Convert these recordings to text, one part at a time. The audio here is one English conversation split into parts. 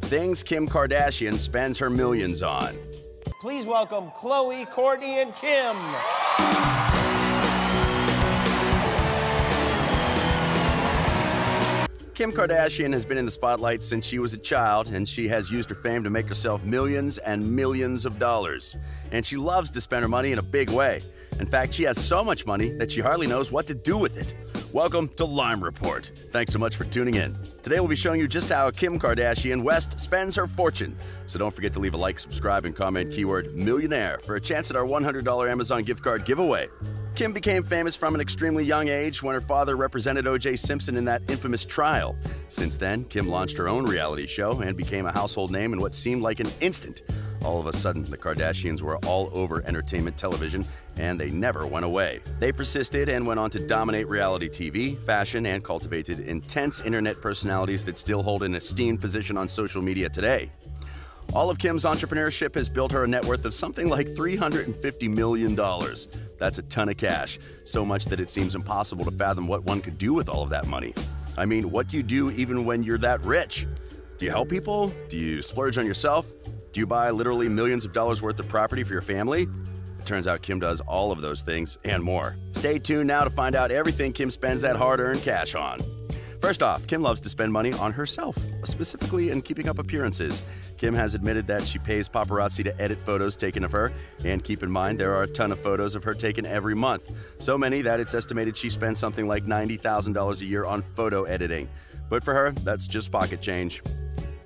Things Kim Kardashian spends her millions on. Please welcome Khloé, Kourtney, and Kim. Kim Kardashian has been in the spotlight since she was a child, and she has used her fame to make herself millions and millions of dollars. And she loves to spend her money in a big way. In fact, she has so much money that she hardly knows what to do with it. Welcome to Lime Report. Thanks so much for tuning in. Today we'll be showing you just how Kim Kardashian West spends her fortune. So don't forget to leave a like, subscribe, and comment keyword millionaire for a chance at our $100 Amazon gift card giveaway. Kim became famous from an extremely young age when her father represented O.J. Simpson in that infamous trial. Since then, Kim launched her own reality show and became a household name in what seemed like an instant. All of a sudden, the Kardashians were all over entertainment television, and they never went away. They persisted and went on to dominate reality TV, fashion, and cultivated intense internet personalities that still hold an esteemed position on social media today. All of Kim's entrepreneurship has built her a net worth of something like $350 million. That's a ton of cash, so much that it seems impossible to fathom what one could do with all of that money. I mean, what do you do even when you're that rich? Do you help people? Do you splurge on yourself? Do you buy literally millions of dollars worth of property for your family? It turns out Kim does all of those things and more. Stay tuned now to find out everything Kim spends that hard-earned cash on. First off, Kim loves to spend money on herself, specifically in keeping up appearances. Kim has admitted that she pays paparazzi to edit photos taken of her, and keep in mind there are a ton of photos of her taken every month. So many that it's estimated she spends something like $90,000 a year on photo editing. But for her, that's just pocket change.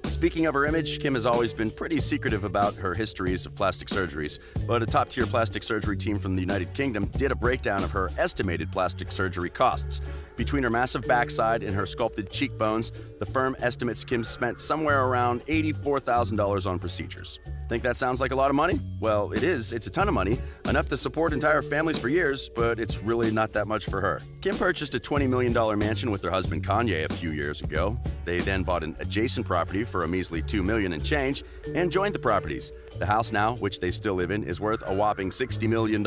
Speaking of her image, Kim has always been pretty secretive about her histories of plastic surgeries, but a top-tier plastic surgery team from the United Kingdom did a breakdown of her estimated plastic surgery costs. Between her massive backside and her sculpted cheekbones, the firm estimates Kim spent somewhere around $84,000 on procedures. Think that sounds like a lot of money? Well, it is. It's a ton of money, enough to support entire families for years, but it's really not that much for her. Kim purchased a $20 million mansion with her husband Kanye a few years ago. They then bought an adjacent property for a measly $2 million and change and joined the properties. The house now, which they still live in, is worth a whopping $60 million.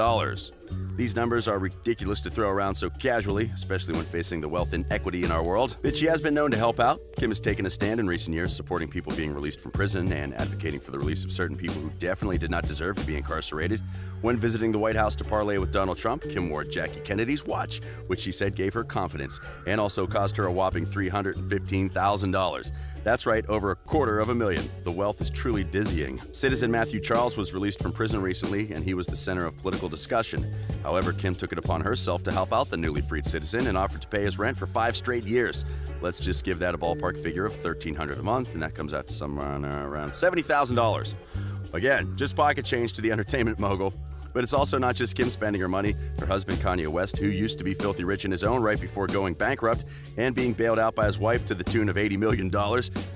These numbers are ridiculous to throw around so casually, especially when facing the wealth inequity in our world. But she has been known to help out. Kim has taken a stand in recent years supporting people being released from prison and advocating for the release of certain people who definitely did not deserve to be incarcerated. When visiting the White House to parley with Donald Trump, Kim wore Jackie Kennedy's watch, which she said gave her confidence, and also cost her a whopping $315,000. That's right, over $250,000. The wealth is truly dizzying. Citizen Matthew Charles was released from prison recently, and he was the center of political discussion. However, Kim took it upon herself to help out the newly freed citizen and offered to pay his rent for 5 straight years. Let's just give that a ballpark figure of $1,300 a month, and that comes out to somewhere around $70,000. Again, just pocket change to the entertainment mogul. But it's also not just Kim spending her money. Her husband Kanye West, who used to be filthy rich in his own right before going bankrupt and being bailed out by his wife to the tune of $80 million.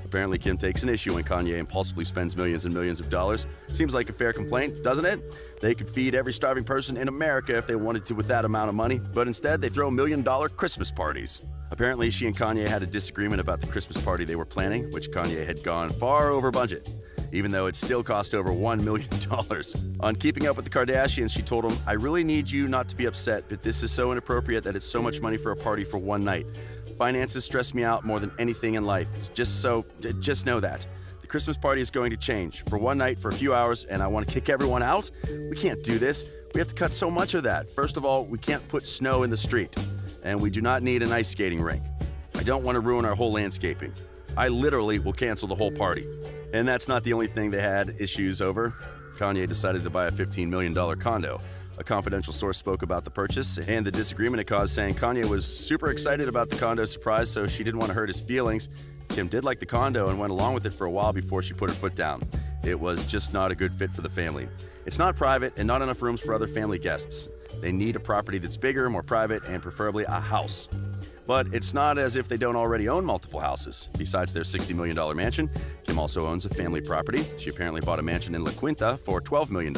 Apparently Kim takes an issue when Kanye impulsively spends millions and millions of dollars. Seems like a fair complaint, doesn't it? They could feed every starving person in America if they wanted to with that amount of money, but instead they throw $1 million Christmas parties. Apparently she and Kanye had a disagreement about the Christmas party they were planning, which Kanye had gone far over budget, even though it still cost over $1 million. On Keeping Up with the Kardashians, she told him, "I really need you not to be upset, but this is so inappropriate that it's so much money for a party for one night. Finances stress me out more than anything in life. Just know that. The Christmas party is going to change for one night for a few hours, and I want to kick everyone out? We can't do this. We have to cut so much of that. First of all, we can't put snow in the street, and we do not need an ice skating rink. I don't want to ruin our whole landscaping. I literally will cancel the whole party." And that's not the only thing they had issues over. Kanye decided to buy a $15 million condo. A confidential source spoke about the purchase and the disagreement it caused, saying Kanye was super excited about the condo surprise, so she didn't want to hurt his feelings. Kim did like the condo and went along with it for a while before she put her foot down. It was just not a good fit for the family. It's not private and not enough rooms for other family guests. They need a property that's bigger, more private, and preferably a house. But it's not as if they don't already own multiple houses. Besides their $60 million mansion, Kim also owns a family property. She apparently bought a mansion in La Quinta for $12 million,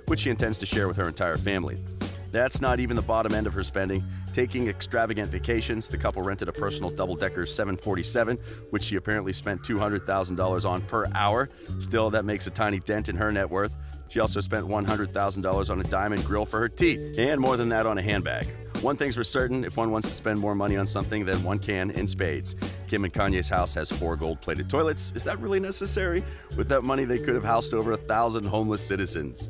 which she intends to share with her entire family. That's not even the bottom end of her spending. Taking extravagant vacations, the couple rented a personal double-decker 747, which she apparently spent $200,000 on per hour. Still, that makes a tiny dent in her net worth. She also spent $100,000 on a diamond grill for her teeth, and more than that on a handbag. One thing's for certain, if one wants to spend more money on something, then one can in spades. Kim and Kanye's house has 4 gold-plated toilets. Is that really necessary? With that money, they could have housed over 1,000 homeless citizens.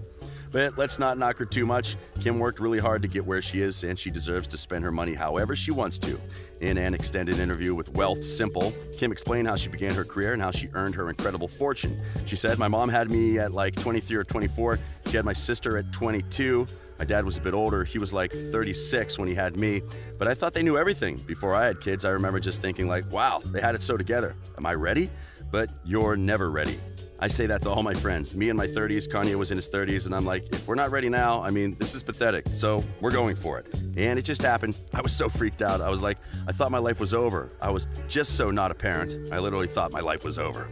But let's not knock her too much. Kim worked really hard to get where she is, and she deserves to spend her money however she wants to. In an extended interview with Wealth Simple, Kim explained how she began her career and how she earned her incredible fortune. She said, "My mom had me at like 23 or 24. She had my sister at 22. My dad was a bit older. He was like 36 when he had me. But I thought they knew everything. Before I had kids, I remember just thinking like, wow, they had it so together. Am I ready? But you're never ready." I say that to all my friends. Me in my 30s, Kanye was in his 30s, and I'm like, if we're not ready now, I mean, this is pathetic. So we're going for it. And it just happened. I was so freaked out. I was like, I thought my life was over. I was just so not a parent. I literally thought my life was over.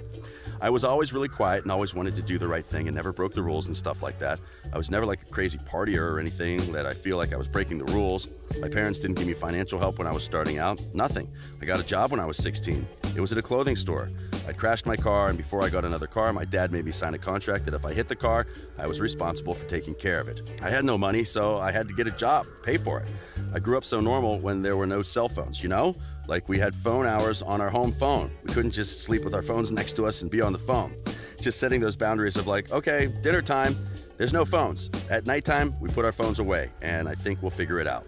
I was always really quiet and always wanted to do the right thing and never broke the rules and stuff like that. I was never like a crazy partier or anything that I feel like I was breaking the rules. My parents didn't give me financial help when I was starting out. Nothing. I got a job when I was 16. It was at a clothing store. I'd crashed my car, and before I got another car, my dad made me sign a contract that if I hit the car, I was responsible for taking care of it. I had no money, so I had to get a job, pay for it. I grew up so normal when there were no cell phones, you know? Like we had phone hours on our home phone. We couldn't just sleep with our phones next to us and be on the phone. Just setting those boundaries of like, okay, dinner time, there's no phones. At nighttime, we put our phones away, and I think we'll figure it out.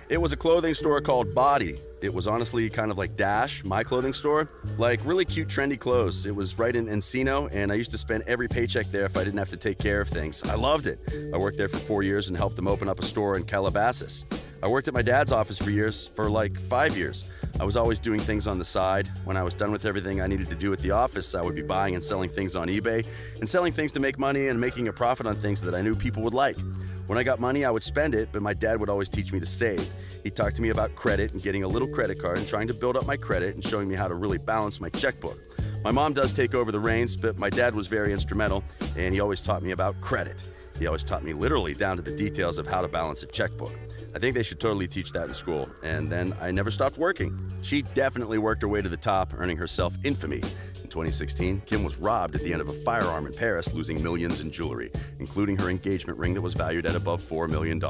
It was a clothing store called Body. It was honestly kind of like Dash, my clothing store. Like really cute, trendy clothes. It was right in Encino, and I used to spend every paycheck there if I didn't have to take care of things. I loved it. I worked there for 4 years and helped them open up a store in Calabasas. I worked at my dad's office for like 5 years. I was always doing things on the side. When I was done with everything I needed to do at the office, I would be buying and selling things on eBay and selling things to make money and making a profit on things that I knew people would like. When I got money, I would spend it, but my dad would always teach me to save. He talked to me about credit and getting a little credit card and trying to build up my credit and showing me how to really balance my checkbook. My mom does take over the reins, but my dad was very instrumental, and he always taught me about credit. He always taught me literally down to the details of how to balance a checkbook. I think they should totally teach that in school, and then I never stopped working. She definitely worked her way to the top, earning herself infamy. In 2016, Kim was robbed at the end of a firearm in Paris, losing millions in jewelry, including her engagement ring that was valued at above $4 million.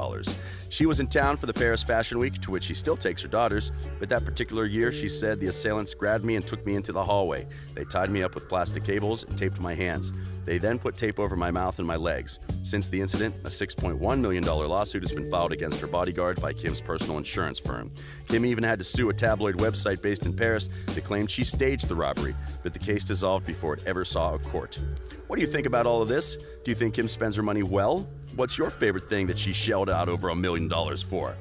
She was in town for the Paris Fashion Week, to which she still takes her daughters, but that particular year, she said the assailants grabbed me and took me into the hallway. They tied me up with plastic cables and taped my hands. They then put tape over my mouth and my legs. Since the incident, a $6.1 million lawsuit has been filed against her bodyguard by Kim's personal insurance firm. Kim even had to sue a tabloid website based in Paris that claimed she staged the robbery, but the case dissolved before it ever saw a court. What do you think about all of this? Do you think Kim spends her money well? What's your favorite thing that she shelled out over $1 million for?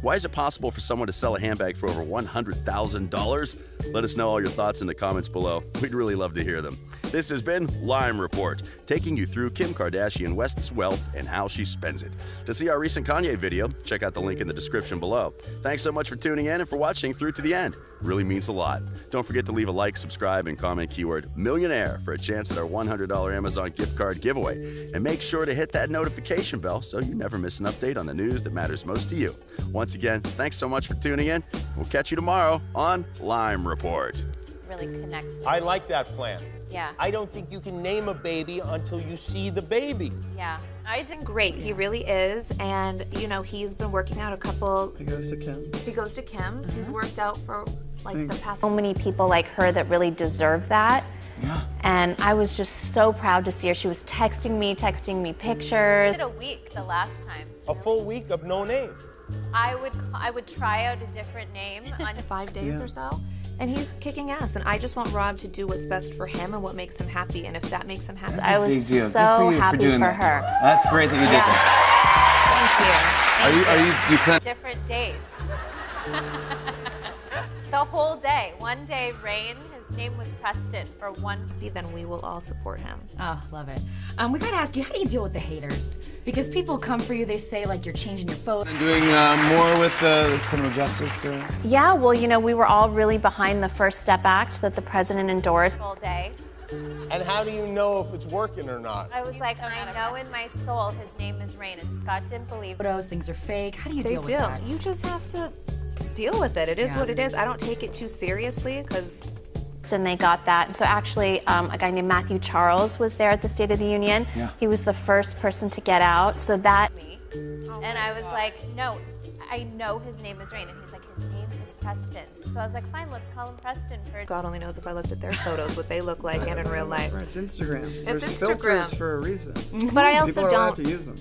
Why is it possible for someone to sell a handbag for over $100,000? Let us know all your thoughts in the comments below. We'd really love to hear them. This has been Lime Report, taking you through Kim Kardashian West's wealth and how she spends it. To see our recent Kanye video, check out the link in the description below. Thanks so much for tuning in and for watching through to the end. It really means a lot. Don't forget to leave a like, subscribe, and comment keyword millionaire for a chance at our $100 Amazon gift card giveaway. And make sure to hit that notification bell so you never miss an update on the news that matters most to you. Once again, thanks so much for tuning in. We'll catch you tomorrow on Lime Report. Really connects. I like that plan. Yeah. I don't think you can name a baby until you see the baby. Yeah. He's doing great. He really is. And, you know, he's been working out a couple. He goes to Kim. He goes to Kim's. He's worked out for like the past. So many people like her that really deserve that. Yeah. And I was just so proud to see her. She was texting me pictures. I did a week the last time. A full week of no name. I would try out a different name on 5 days or so. And he's kicking ass. And I just want Rob to do what's best for him and what makes him happy. And if that makes him happy. I was Big deal. so Good for you happy for doing for that. her. That's great that you did that. Thank you. Do you plan? different days. The whole day. One day, Rain, his name was Preston for one. Then we will all support him. Oh, love it. We gotta ask you, how do you deal with the haters? Because people come for you, they say like you're changing your photo. And doing more with the criminal justice too? Yeah, well, you know, we were all really behind the First Step Act that the president endorsed. Full day. And how do you know if it's working or not? I was like, I know in my soul his name is Rain, and Scott didn't believe it. Photos, things are fake. How do you They deal with do. that? You just have to deal with it. It is what it is. I don't take it too seriously because. And they got that. And so actually, a guy named Matthew Charles was there at the State of the Union. Yeah. He was the first person to get out. So that. Me. And I was like, no, I know his name is Rain. And he's like, his name is Preston. So I was like, fine, let's call him Preston for... God only knows if I looked at their photos, what they look like and in real life. Right, it's Instagram. It's There's Instagram. filters for a reason. But I also People are allowed don't... to use them.